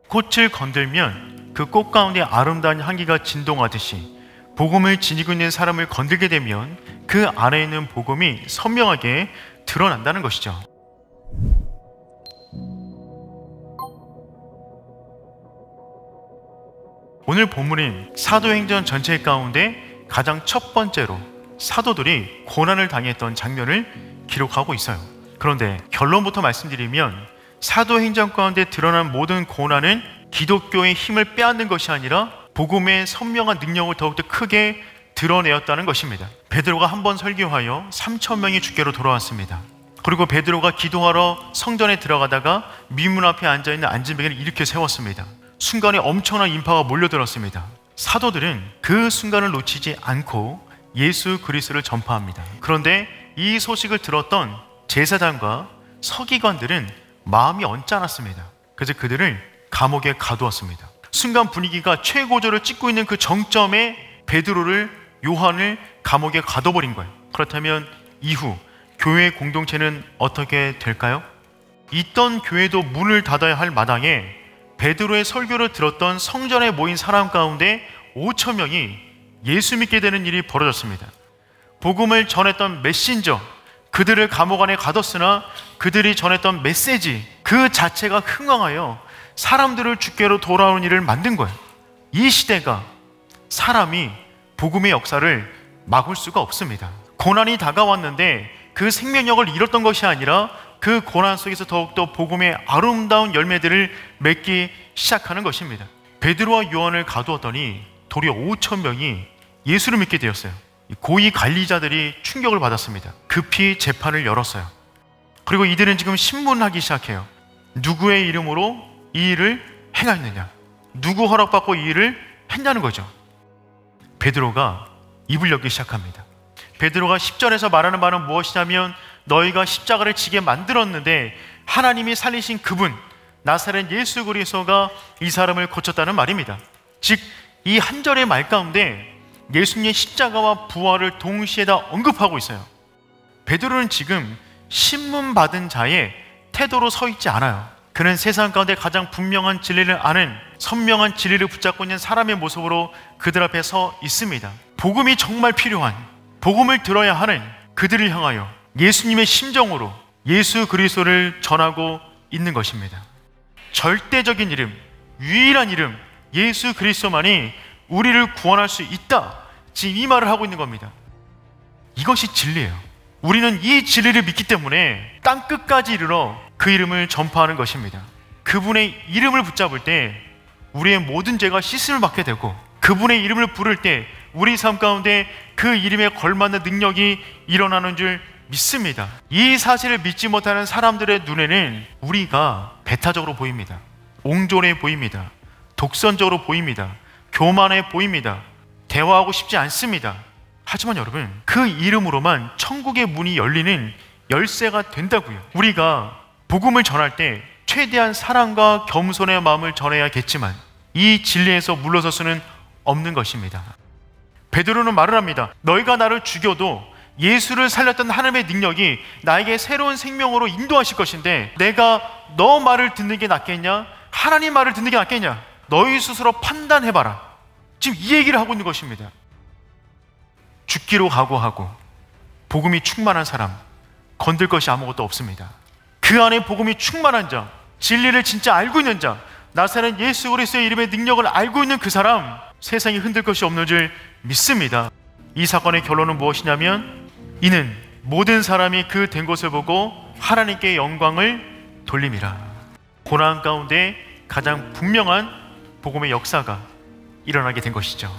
꽃을 건들면 그 꽃 가운데 아름다운 향기가 진동하듯이 복음을 지니고 있는 사람을 건들게 되면 그 안에 있는 복음이 선명하게 드러난다는 것이죠. 오늘 본문인 사도행전 전체 가운데 가장 첫 번째로 사도들이 고난을 당했던 장면을 기록하고 있어요. 그런데 결론부터 말씀드리면 사도행전 가운데 드러난 모든 고난은 기독교의 힘을 빼앗는 것이 아니라 복음의 선명한 능력을 더욱더 크게 드러내었다는 것입니다. 베드로가 한 번 설교하여 3,000명이 주께로 돌아왔습니다. 그리고 베드로가 기도하러 성전에 들어가다가 미문 앞에 앉아있는 안진뱅이를 일으켜 세웠습니다. 순간에 엄청난 인파가 몰려들었습니다. 사도들은 그 순간을 놓치지 않고 예수 그리스도를 전파합니다. 그런데 이 소식을 들었던 제사장과 서기관들은 마음이 언짢았습니다. 그래서 그들을 감옥에 가두었습니다. 순간 분위기가 최고조를 찍고 있는 그 정점에 베드로를, 요한을 감옥에 가둬버린 거예요. 그렇다면 이후 교회 공동체는 어떻게 될까요? 있던 교회도 문을 닫아야 할 마당에 베드로의 설교를 들었던 성전에 모인 사람 가운데 5,000명이 예수 믿게 되는 일이 벌어졌습니다. 복음을 전했던 메신저, 그들을 감옥 안에 가뒀으나 그들이 전했던 메시지 그 자체가 흥왕하여 사람들을 주께로 돌아오는 일을 만든 거예요. 이 시대가 사람이 복음의 역사를 막을 수가 없습니다. 고난이 다가왔는데 그 생명력을 잃었던 것이 아니라 그 고난 속에서 더욱더 복음의 아름다운 열매들을 맺기 시작하는 것입니다. 베드로와 요한을 가두었더니 도리어 5,000명이 예수를 믿게 되었어요. 고위 관리자들이 충격을 받았습니다. 급히 재판을 열었어요. 그리고 이들은 지금 신문하기 시작해요. 누구의 이름으로 이 일을 행하였느냐, 누구 허락받고 이 일을 했냐는 거죠. 베드로가 입을 열기 시작합니다. 베드로가 10절에서 말하는 바는 무엇이냐면 너희가 십자가를 지게 만들었는데 하나님이 살리신 그분 나사렛 예수 그리스도가 이 사람을 고쳤다는 말입니다. 즉 이 한 절의 말 가운데 예수님의 십자가와 부활을 동시에 다 언급하고 있어요. 베드로는 지금 신문받은 자의 태도로 서 있지 않아요. 그는 세상 가운데 가장 분명한 진리를 아는 선명한 진리를 붙잡고 있는 사람의 모습으로 그들 앞에 서 있습니다. 복음이 정말 필요한, 복음을 들어야 하는 그들을 향하여 예수님의 심정으로 예수 그리스도를 전하고 있는 것입니다. 절대적인 이름, 유일한 이름 예수 그리스도만이 우리를 구원할 수 있다, 지금 이 말을 하고 있는 겁니다. 이것이 진리예요. 우리는 이 진리를 믿기 때문에 땅끝까지 이르러 그 이름을 전파하는 것입니다. 그분의 이름을 붙잡을 때 우리의 모든 죄가 씻음을 받게 되고 그분의 이름을 부를 때 우리 삶 가운데 그 이름에 걸맞는 능력이 일어나는 줄 믿습니다. 이 사실을 믿지 못하는 사람들의 눈에는 우리가 배타적으로 보입니다. 옹졸해 보입니다. 독선적으로 보입니다. 교만해 보입니다. 대화하고 싶지 않습니다. 하지만 여러분, 그 이름으로만 천국의 문이 열리는 열쇠가 된다고요. 우리가 복음을 전할 때 최대한 사랑과 겸손의 마음을 전해야겠지만 이 진리에서 물러설 수는 없는 것입니다. 베드로는 말을 합니다. 너희가 나를 죽여도 예수를 살렸던 하나님의 능력이 나에게 새로운 생명으로 인도하실 것인데 내가 너 말을 듣는 게 낫겠냐? 하나님 말을 듣는 게 낫겠냐? 너희 스스로 판단해봐라. 지금 이 얘기를 하고 있는 것입니다. 죽기로 각오하고 복음이 충만한 사람, 건들 것이 아무것도 없습니다. 그 안에 복음이 충만한 자, 진리를 진짜 알고 있는 자, 나사렛 예수 그리스도의 이름의 능력을 알고 있는 그 사람, 세상이 흔들 것이 없는 줄 믿습니다. 이 사건의 결론은 무엇이냐면 이는 모든 사람이 그 된 것을 보고 하나님께 영광을 돌림이라. 고난 가운데 가장 분명한 복음의 역사가 일어나게 된 것이죠.